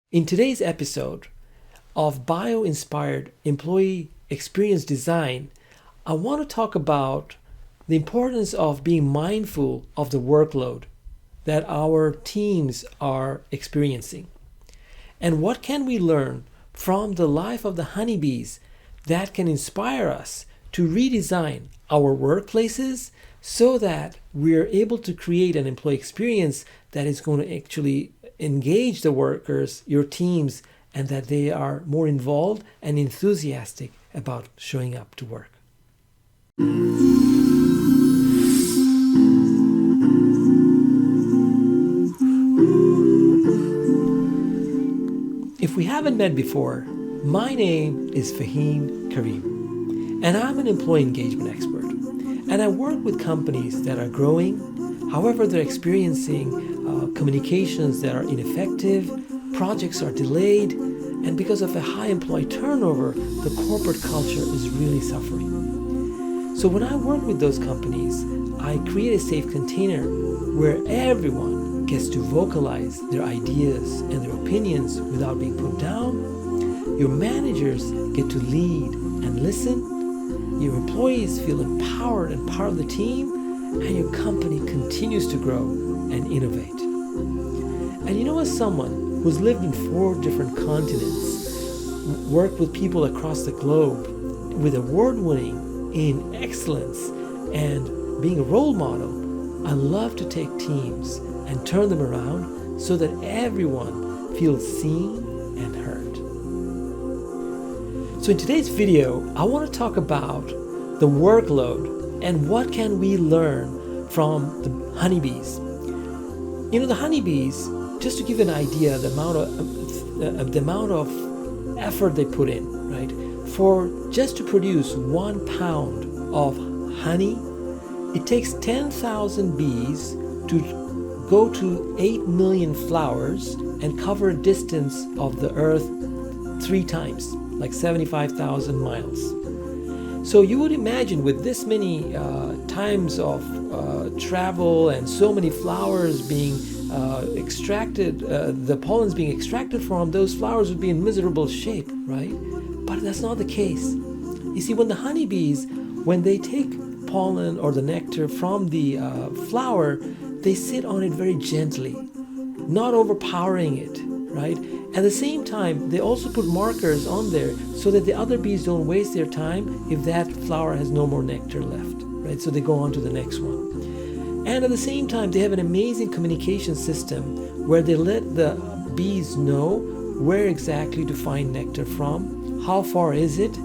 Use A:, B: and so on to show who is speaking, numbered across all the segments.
A: In today's episode of Bio-Inspired Employee Experience Design, I want to talk about the importance of being mindful of the workload that our teams are experiencing. And what can we learn from the life of the honeybees that can inspire us to redesign our workplaces so that we're able to create an employee experience that is going to actually engage the workers, your teams, and that they are more involved and enthusiastic about showing up to work. If we haven't met before, my name is Fahim Karim, and I'm an employee engagement expert. And I work with companies that are growing, however, they're experiencing communications that are ineffective, projects are delayed, and because of a high employee turnover, the corporate culture is really suffering. So when I work with those companies, I create a safe container where everyone gets to vocalize their ideas and their opinions without being put down. Your managers get to lead and listen. Your employees feel empowered and part of the team, and your company continues to grow and innovate. And you know, as someone who's lived in 4 different continents, worked with people across the globe, with award-winning in excellence and being a role model, I love to take teams and turn them around so that everyone feels seen and heard. So in today's video, I want to talk about the workload and what can we learn from the honeybees. You know, the honeybees, just to give an idea, the amount of effort they put in, right? For just to produce 1 pound of honey, it takes 10,000 bees to go to 8 million flowers and cover a distance of the earth 3 times, like 75,000 miles. So you would imagine with this many times of travel and so many flowers being extracted, the pollens being extracted from, those flowers would be in miserable shape, right? But that's not the case. You see, when the honeybees, when they take pollen or the nectar from the flower, they sit on it very gently, not overpowering it, right? At the same time, they also put markers on there so that the other bees don't waste their time if that flower has no more nectar left, right? So they go on to the next one. And at the same time, they have an amazing communication system where they let the bees know where exactly to find nectar from, how far is it,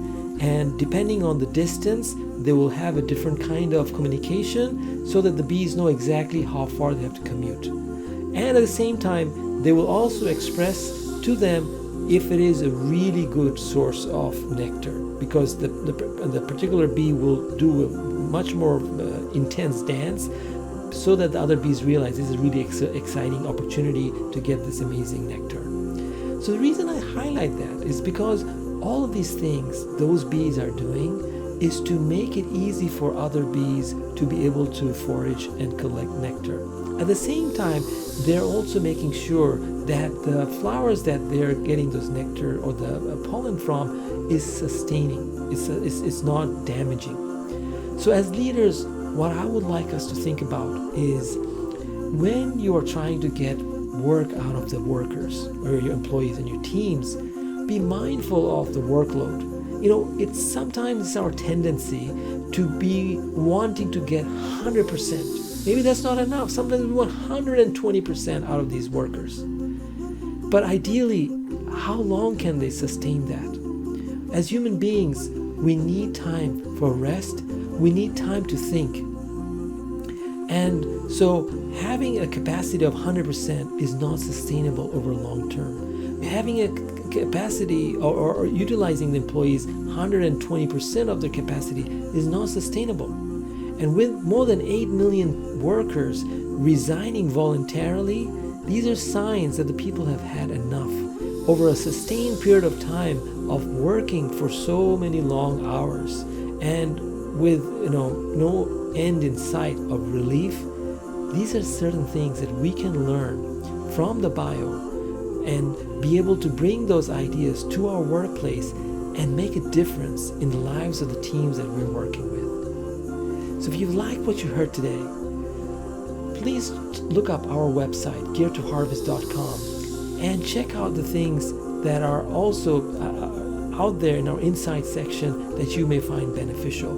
A: and depending on the distance, they will have a different kind of communication so that the bees know exactly how far they have to commute. And at the same time, they will also express to them if it is a really good source of nectar, because the particular bee will do a much more intense dance so that the other bees realize this is a really exciting opportunity to get this amazing nectar. So the reason I highlight that is because all of these things those bees are doing is to make it easy for other bees to be able to forage and collect nectar. At the same time, they're also making sure that the flowers that they're getting those nectar or the pollen from is sustaining. It's not damaging. So as leaders, what I would like us to think about is when you are trying to get work out of the workers or your employees and your teams, be mindful of the workload. You know, it's sometimes our tendency to be wanting to get 100%. Maybe that's not enough. Sometimes we want 120% out of these workers. But ideally, how long can they sustain that? As human beings, we need time for rest. We need time to think. And so having a capacity of 100% is not sustainable over long term. Having a capacity or utilizing the employees 120% of their capacity is not sustainable. And with more than 8 million workers resigning voluntarily, these are signs that the people have had enough. Over a sustained period of time of working for so many long hours and with no end in sight of relief, these are certain things that we can learn from the bio and be able to bring those ideas to our workplace and make a difference in the lives of the teams that we're working with. So if you like what you heard today, please look up our website, geartoharvest.com, and check out the things that are also out there in our insight section that you may find beneficial.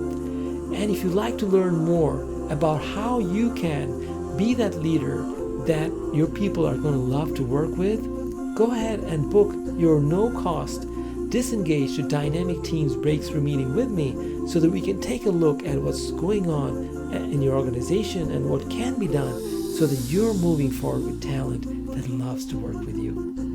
A: And if you'd like to learn more about how you can be that leader that your people are going to love to work with, go ahead and book your no-cost Disengaged to Dynamic Teams Breakthrough meeting with me so that we can take a look at what's going on in your organization and what can be done so that you're moving forward with talent that loves to work with you.